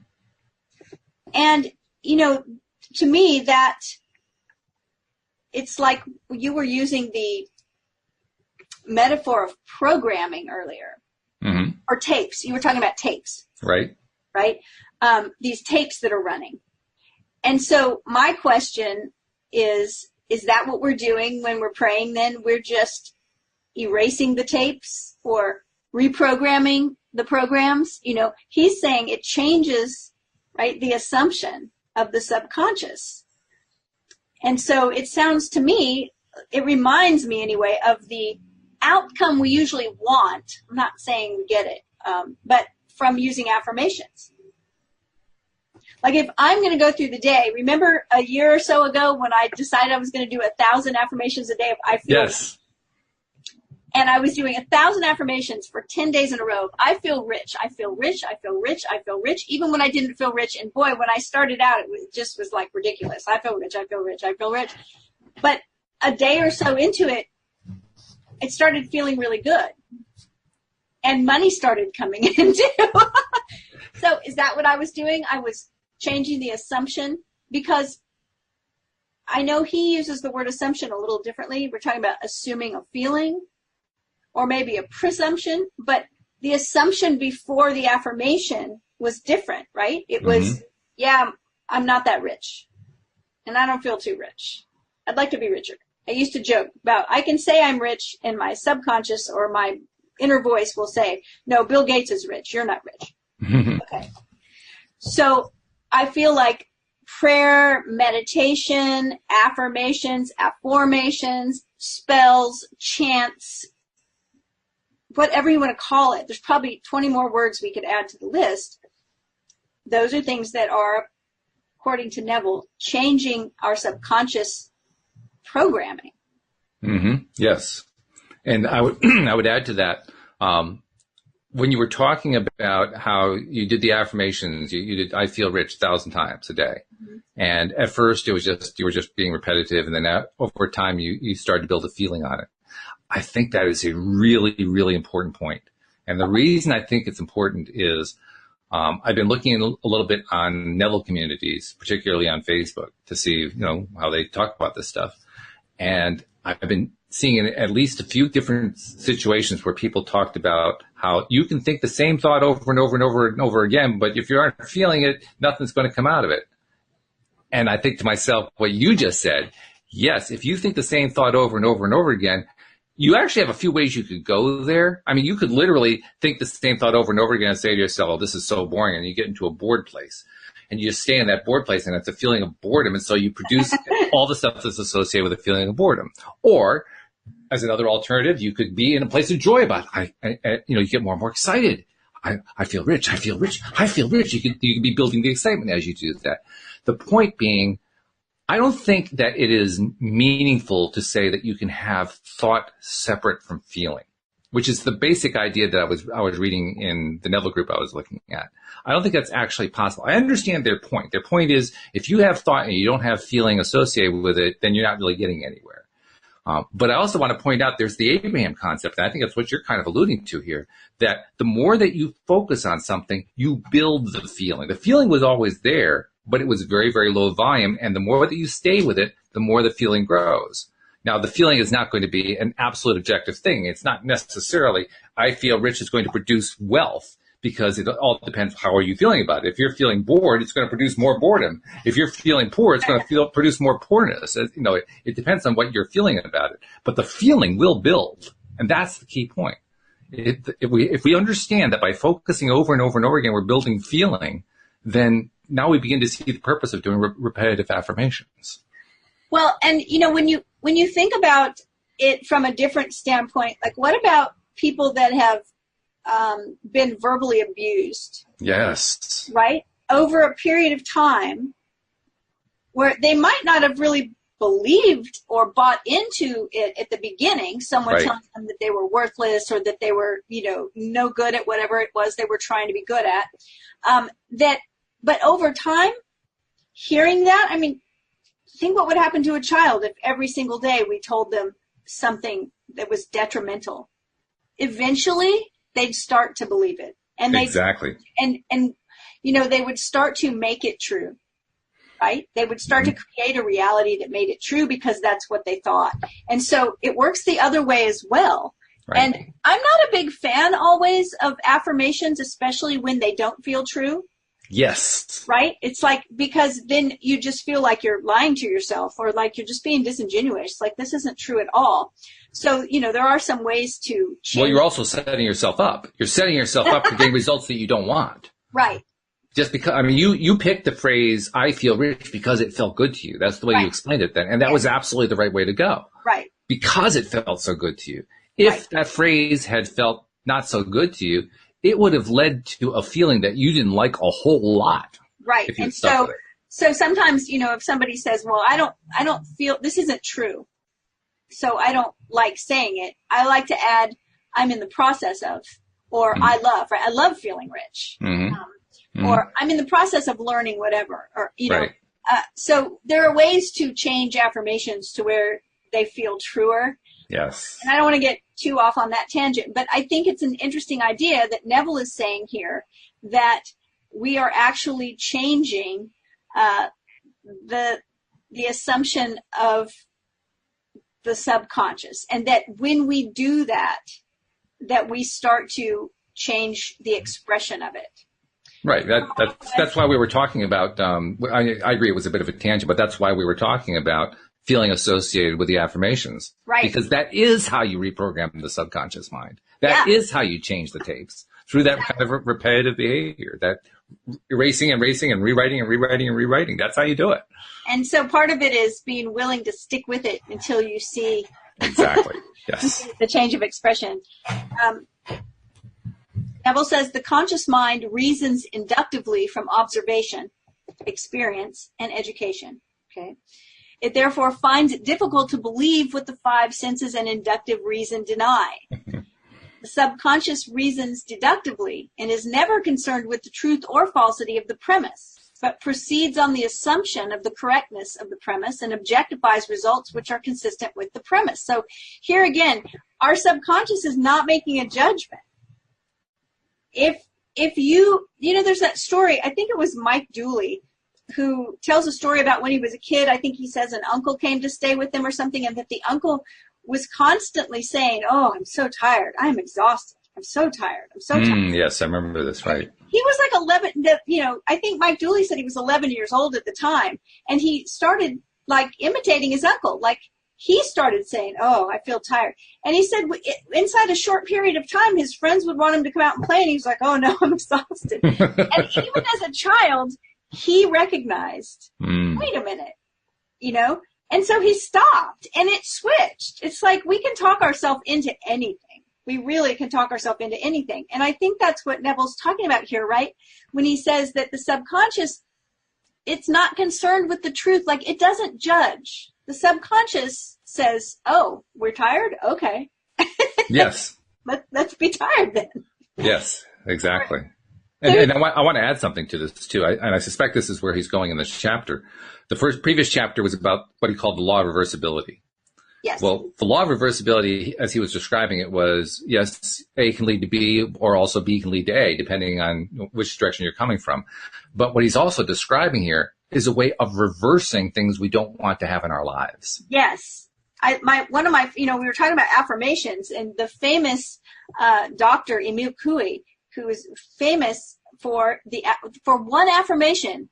And, you know, to me, that it's like you were using the metaphor of programming earlier, or tapes. You were talking about tapes. Right. Right? These tapes that are running. And so my question is that what we're doing when we're praying then? We're just erasing the tapes or reprogramming the programs? You know, he's saying it changes, right, the assumption of the subconscious. And so it sounds to me, it reminds me anyway, of the outcome we usually want. I'm not saying we get it, but from using affirmations. Like if I'm going to go through the day, remember a year or so ago when I decided I was going to do 1,000 affirmations a day? I feel yes. And I was doing 1,000 affirmations for 10 days in a row. I feel rich. I feel rich. I feel rich. I feel rich. Even when I didn't feel rich. And boy, when I started out, it just was like ridiculous. I feel rich. I feel rich. I feel rich. But a day or so into it, it started feeling really good. And money started coming in too. So is that what I was doing? I was changing the assumption, because I know he uses the word assumption a little differently. We're talking about assuming a feeling or maybe a presumption, but the assumption before the affirmation was different, right? It was, yeah, I'm not that rich and I don't feel too rich. I'd like to be richer. I used to joke about, I can say I'm rich and my subconscious or my inner voice will say, no, Bill Gates is rich. You're not rich. Okay. So I feel like prayer, meditation, affirmations, afformations, spells, chants, whatever you want to call it, there's probably 20 more words we could add to the list. Those are things that are, according to Neville, changing our subconscious programming. Yes. And I would add to that, when you were talking about how you did the affirmations, you did, I feel rich 1,000 times a day. And at first it was just, you were just being repetitive. And then over time, you started to build a feeling on it. I think that is a really, really important point. And the reason I think it's important is, I've been looking a little bit on Neville communities, particularly on Facebook, to see, you know, how they talk about this stuff. And I've been seeing in at least a few different situations where people talked about how you can think the same thought over and over and over and over again, but if you aren't feeling it, nothing's going to come out of it. And I think to myself, what you just said, yes, if you think the same thought over and over and over again, you actually have a few ways you could go there. I mean, you could literally think the same thought over and over again and say to yourself, oh, this is so boring, and you get into a bored place. And you just stay in that bored place, and it's a feeling of boredom, and so you produce all the stuff that's associated with a feeling of boredom. Or, as another alternative, you could be in a place of joy about it. You get more and more excited. I feel rich. I feel rich. I feel rich. You could be building the excitement as you do that. The point being, I don't think that it is meaningful to say that you can have thought separate from feeling, which is the basic idea that I was reading in the Neville group I was looking at. I don't think that's actually possible. I understand their point. Their point is, if you have thought and you don't have feeling associated with it, then you're not really getting anywhere. But I also want to point out there's the Abraham concept, and I think that's what you're kind of alluding to here, that the more that you focus on something, you build the feeling. The feeling was always there, but it was very, very low volume, and the more that you stay with it, the more the feeling grows. Now, the feeling is not going to be an absolute objective thing. It's not necessarily, I feel rich is going to produce wealth, because it all depends how are you feeling about it. If you're feeling bored, it's going to produce more boredom. If you're feeling poor, it's going to produce more poorness. It depends on what you're feeling about it. But the feeling will build, and that's the key point. If we understand that by focusing over and over and over again, we're building feeling, then now we begin to see the purpose of doing repetitive affirmations. Well, and when you think about it from a different standpoint, like what about people that have been verbally abused. Yes. Right? Over a period of time where they might not have really believed or bought into it at the beginning, someone Right. telling them that they were worthless or that they were, no good at whatever it was they were trying to be good at. But over time, hearing that, I mean, think what would happen to a child if every single day we told them something that was detrimental. Eventually, they'd start to believe it. And Exactly. they would start to make it true. Right? They would start to create a reality that made it true because that's what they thought. And so it works the other way as well. Right. And I'm not a big fan always of affirmations, especially when they don't feel true. Yes. Right? It's like, because then you just feel like you're lying to yourself or like you're just being disingenuous. Like this isn't true at all. So, there are some ways to change. Well, you're also setting yourself up. You're setting yourself up to get results that you don't want. Right. Just because, I mean, you picked the phrase, I feel rich because it felt good to you. That's the way you explained it then. And that was absolutely the right way to go. Right. Because it felt so good to you. If that phrase had felt not so good to you, it would have led to a feeling that you didn't like a whole lot. Right. And so sometimes, if somebody says, well, I don't feel, this isn't true, so I don't like saying it, I like to add, I'm in the process of, or I love, right? I love feeling rich. Or I'm in the process of learning whatever, or, so there are ways to change affirmations to where they feel truer. Yes. And I don't want to get too off on that tangent, but I think it's an interesting idea that Neville is saying here, that we are actually changing the assumption of the subconscious, and that when we do that we start to change the expression of it. Right. That's why we were talking about, I agree it was a bit of a tangent, but that's why we were talking about feeling associated with the affirmations. Right. Because that is how you reprogram the subconscious mind. That is how you change the tapes, through that kind of repetitive behavior, that erasing and erasing and rewriting and rewriting and rewriting. That's how you do it. And so part of it is being willing to stick with it until you see exactly. Yes. the change of expression. Neville says the conscious mind reasons inductively from observation, experience, and education. Okay. It therefore finds it difficult to believe what the five senses and inductive reason deny. The subconscious reasons deductively and is never concerned with the truth or falsity of the premise, but proceeds on the assumption of the correctness of the premise and objectifies results which are consistent with the premise. So here again, our subconscious is not making a judgment. If there's that story, I think it was Mike Dooley, who tells a story about when he was a kid. I think he says an uncle came to stay with him or something, and that the uncle was constantly saying, oh, I'm so tired. I'm exhausted. I'm so tired. I'm so tired. Yes, I remember this, right. He was like 11, I think Mike Dooley said he was 11 years old at the time, and he started like imitating his uncle. Like he started saying, oh, I feel tired. And he said inside a short period of time, his friends would want him to come out and play, and he was like, oh no, I'm exhausted. And even as a child, he recognized, wait a minute, and so he stopped and it switched. It's like we can talk ourselves into anything. We really can talk ourselves into anything. And I think that's what Neville's talking about here, right? When he says that the subconscious, it's not concerned with the truth. Like it doesn't judge. The subconscious says, oh, we're tired? Okay. Yes. Let's be tired then. Yes, exactly. And I want to add something to this too. And I suspect this is where he's going in this chapter. The previous chapter was about what he called the law of reversibility. Yes. Well, the law of reversibility, as he was describing it, was, yes, A can lead to B, or also B can lead to A, depending on which direction you're coming from. But what he's also describing here is a way of reversing things we don't want to have in our lives. Yes. we were talking about affirmations, and the famous Dr. Emil Coué, who is famous for one affirmation,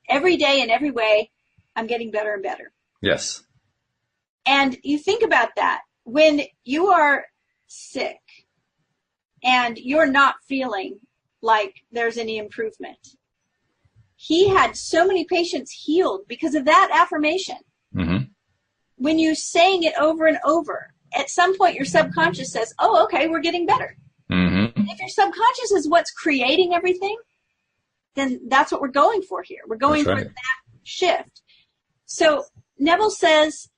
every day in every way, I'm getting better and better. Yes. And you think about that. When you are sick and you're not feeling like there's any improvement, he had so many patients healed because of that affirmation. Mm-hmm. When you're saying it over and over, at some point your subconscious says, oh, okay, we're getting better. Mm-hmm. If your subconscious is what's creating everything, then that's what we're going for here. We're going for that shift. So Neville says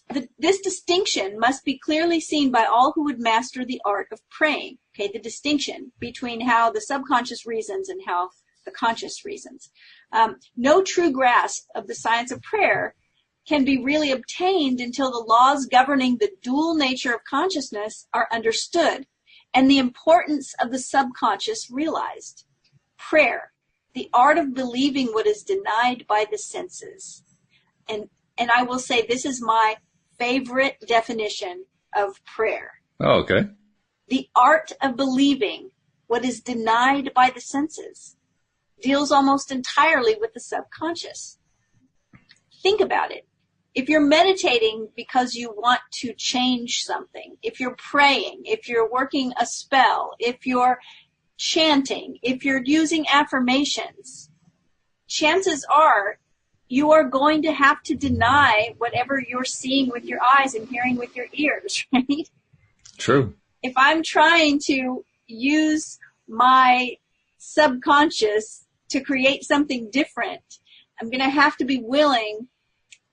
that this distinction must be clearly seen by all who would master the art of praying. Okay, the distinction between how the subconscious reasons and how the conscious reasons. No true grasp of the science of prayer can be really obtained until the laws governing the dual nature of consciousness are understood and the importance of the subconscious realized. Prayer, the art of believing what is denied by the senses. And I will say this is my favorite definition of prayer. Oh, okay. The art of believing what is denied by the senses deals almost entirely with the subconscious. Think about it. If you're meditating because you want to change something, if you're praying, if you're working a spell, if you're chanting, if you're using affirmations, chances are you are going to have to deny whatever you're seeing with your eyes and hearing with your ears, right? True. If I'm trying to use my subconscious to create something different, I'm going to have to be willing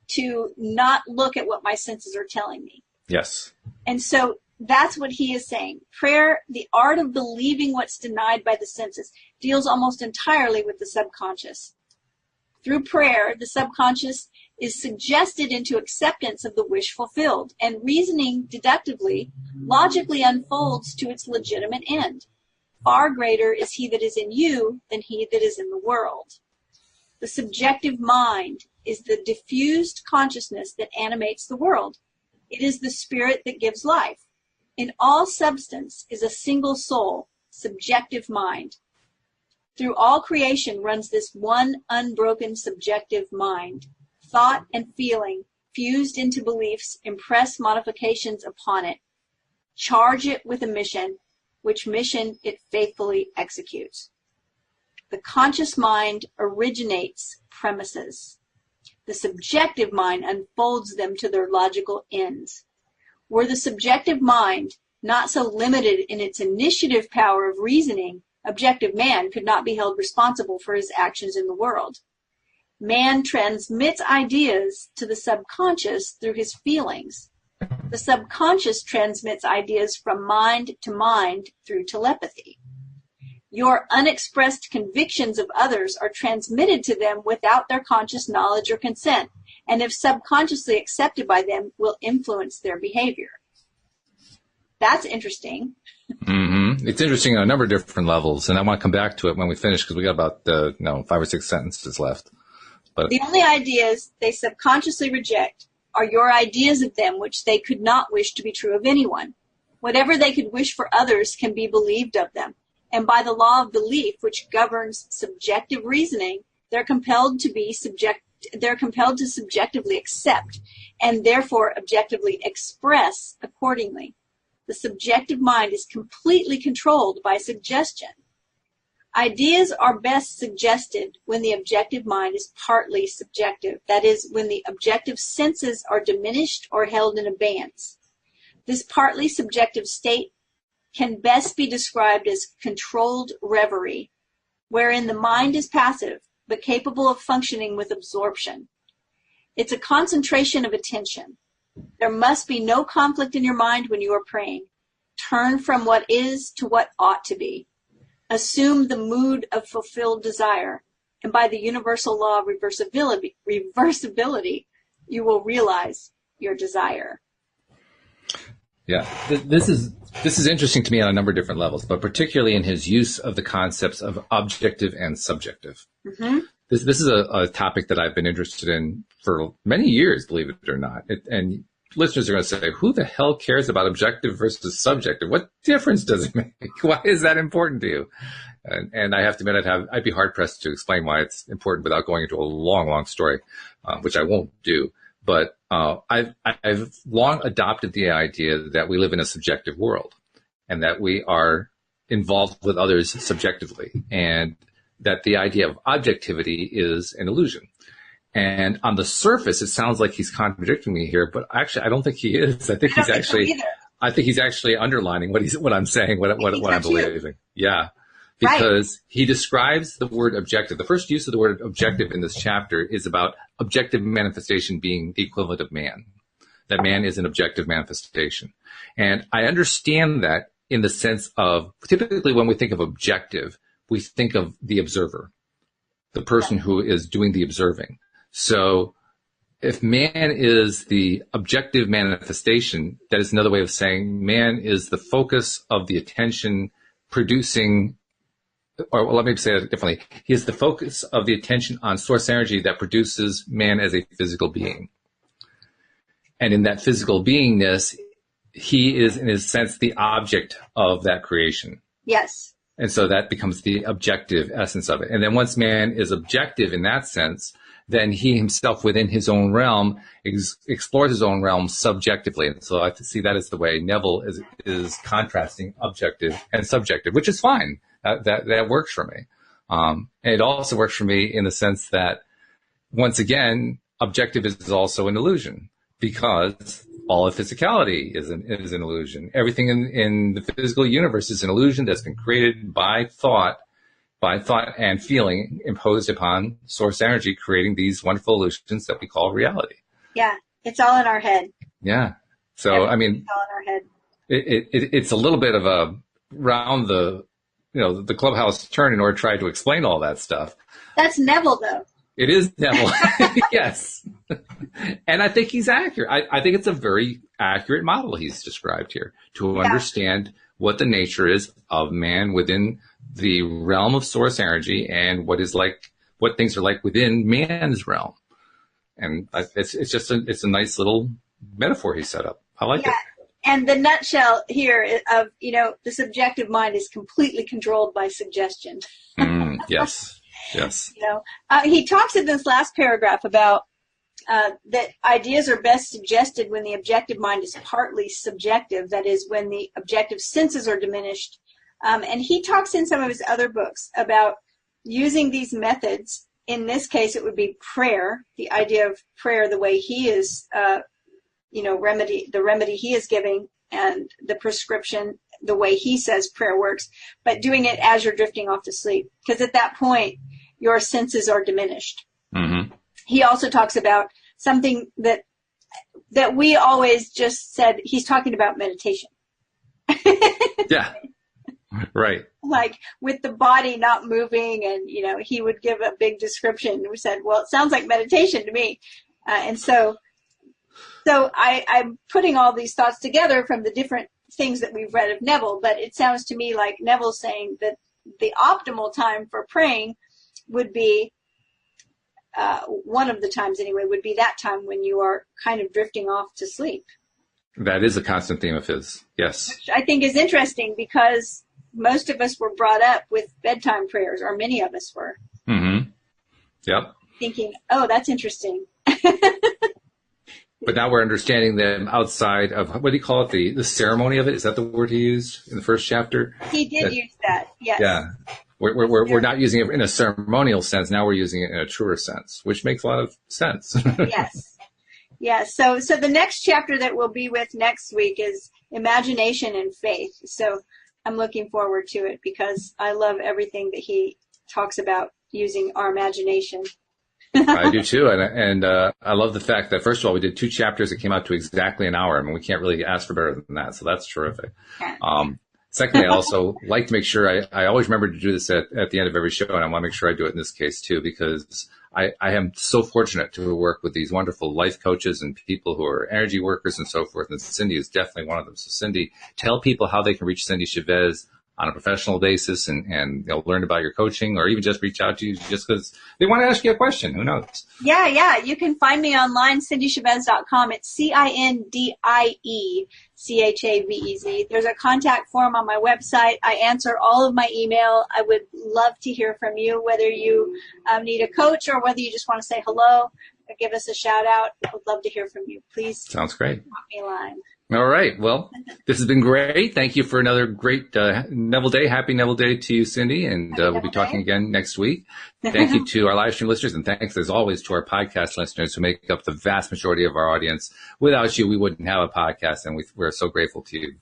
to not look at what my senses are telling me. Yes. And so that's what he is saying. Prayer, the art of believing what's denied by the senses, deals almost entirely with the subconscious. Through prayer, the subconscious is suggested into acceptance of the wish fulfilled, and reasoning deductively, logically unfolds to its legitimate end. Far greater is he that is in you than he that is in the world. The subjective mind is the diffused consciousness that animates the world. It is the spirit that gives life. In all substance is a single soul, subjective mind. Through all creation runs this one unbroken subjective mind. Thought and feeling, fused into beliefs, impress modifications upon it. Charge it with a mission, which mission it faithfully executes. The conscious mind originates premises. The subjective mind unfolds them to their logical ends. Were the subjective mind not so limited in its initiative power of reasoning, objective man could not be held responsible for his actions in the world. Man transmits ideas to the subconscious through his feelings. The subconscious transmits ideas from mind to mind through telepathy. Your unexpressed convictions of others are transmitted to them without their conscious knowledge or consent, and if subconsciously accepted by them, will influence their behavior. That's interesting. Mm-hmm. It's interesting on a number of different levels, and I want to come back to it when we finish because we got about 5 or 6 sentences left. But the only ideas they subconsciously reject are your ideas of them, which they could not wish to be true of anyone. Whatever they could wish for others can be believed of them. And by the law of belief, which governs subjective reasoning, they're compelled to subjectively accept and therefore objectively express accordingly. The subjective mind is completely controlled by suggestion. Ideas are best suggested when the objective mind is partly subjective, that is, when the objective senses are diminished or held in abeyance. This partly subjective state can best be described as controlled reverie, wherein the mind is passive but capable of functioning with absorption. It's a concentration of attention. There must be no conflict in your mind when you are praying. Turn from what is to what ought to be. Assume the mood of fulfilled desire, and by the universal law of reversibility, you will realize your desire. Yeah, this is interesting to me on a number of different levels, but particularly in his use of the concepts of objective and subjective. Mm-hmm. This is a topic that I've been interested in for many years, believe it or not. And listeners are going to say, who the hell cares about objective versus subjective? What difference does it make? Why is that important to you? And I have to admit, I'd be hard pressed to explain why it's important without going into a long, long story, which I won't do. But I've long adopted the idea that we live in a subjective world and that we are involved with others subjectively, and that the idea of objectivity is an illusion. And on the surface, it sounds like he's contradicting me here, but actually, I don't think he is. I think he's actually I think he's actually underlining what I'm saying, what I'm believing. Yeah. Because he describes the word objective. The first use of the word objective in this chapter is about objective manifestation being the equivalent of man. That man is an objective manifestation. And I understand that in the sense of, typically when we think of objective, we think of the observer, the person who is doing the observing. So if man is the objective manifestation, that is another way of saying man is the focus of the attention producing, or let me say it differently. He is the focus of the attention on source energy that produces man as a physical being. And in that physical beingness, he is, in a sense, the object of that creation. Yes. And so that becomes the objective essence of it. And then once man is objective in that sense, then he himself within his own realm explores his own realm subjectively. And so I see that as the way Neville is contrasting objective and subjective, which is fine. That works for me. And it also works for me in the sense that, once again, objective is also an illusion, because all of physicality is an illusion. Everything in the physical universe is an illusion that's been created by thought and feeling imposed upon source energy, creating these wonderful illusions that we call reality. Yeah, it's all in our head. Yeah. So, I mean, it's all in our head. It's a little bit of a round the clubhouse turn in order to try to explain all that stuff. That's Neville, though. It is Neville. Yes. And I think he's accurate. I think it's a very accurate model he's described here to understand what the nature is of man within the realm of source energy and what things are like within man's realm. And it's a nice little metaphor he set up. I like it. And the nutshell here of, the subjective mind is completely controlled by suggestion. Yes. Yes. He talks in this last paragraph about that ideas are best suggested when the objective mind is partly subjective, that is, when the objective senses are diminished. And he talks in some of his other books about using these methods. In this case, it would be prayer, the idea of prayer, the way he is, the remedy he is giving, and the prescription, the way he says prayer works, but doing it as you're drifting off to sleep. Because at that point, your senses are diminished. Mm-hmm. He also talks about something that we always just said, he's talking about meditation. Yeah, right. Like with the body not moving, and, he would give a big description. We said, well, it sounds like meditation to me. And so I'm putting all these thoughts together from the different things that we've read of Neville, but it sounds to me like Neville's saying that the optimal time for praying would be, one of the times anyway, would be that time when you are kind of drifting off to sleep. That is a constant theme of his, yes. Which I think is interesting because most of us were brought up with bedtime prayers, or many of us were. Mm-hmm. Yep. Thinking, oh, that's interesting. But now we're understanding them outside of, what do you call it, the ceremony of it? Is that the word he used in the first chapter? He did use that, yes. Yeah. We're not using it in a ceremonial sense. Now we're using it in a truer sense, which makes a lot of sense. Yes. Yes. So the next chapter that we'll be with next week is imagination and faith. So I'm looking forward to it because I love everything that he talks about using our imagination. I do too, and I love the fact that, first of all, we did 2 chapters that came out to exactly an hour. I mean, we can't really ask for better than that, so that's terrific. Secondly, I also like to make sure I always remember to do this at the end of every show, and I want to make sure I do it in this case too, because I am so fortunate to work with these wonderful life coaches and people who are energy workers and so forth, and Cindy is definitely one of them. So Cindy, tell people how they can reach Cindy Chavez on a professional basis and learn about your coaching, or even just reach out to you just because they want to ask you a question. Who knows? Yeah. You can find me online, cindychavez.com. It's CINDIECHAVEZ. There's a contact form on my website. I answer all of my email. I would love to hear from you, whether you need a coach or whether you just want to say hello or give us a shout out. I would love to hear from you. Please. Sounds great. Drop me a line. All right. Well, this has been great. Thank you for another great Neville Day. Happy Neville Day to you, Cindy. And we'll be talking again next week. Thank you to our live stream listeners. And thanks, as always, to our podcast listeners who make up the vast majority of our audience. Without you, we wouldn't have a podcast. And we're so grateful to you.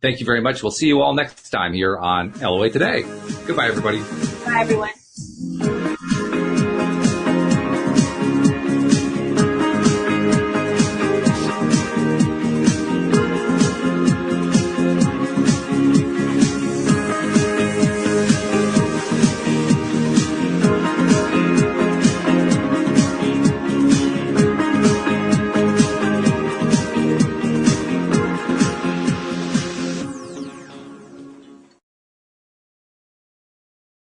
Thank you very much. We'll see you all next time here on LOA Today. Goodbye, everybody. Bye, everyone.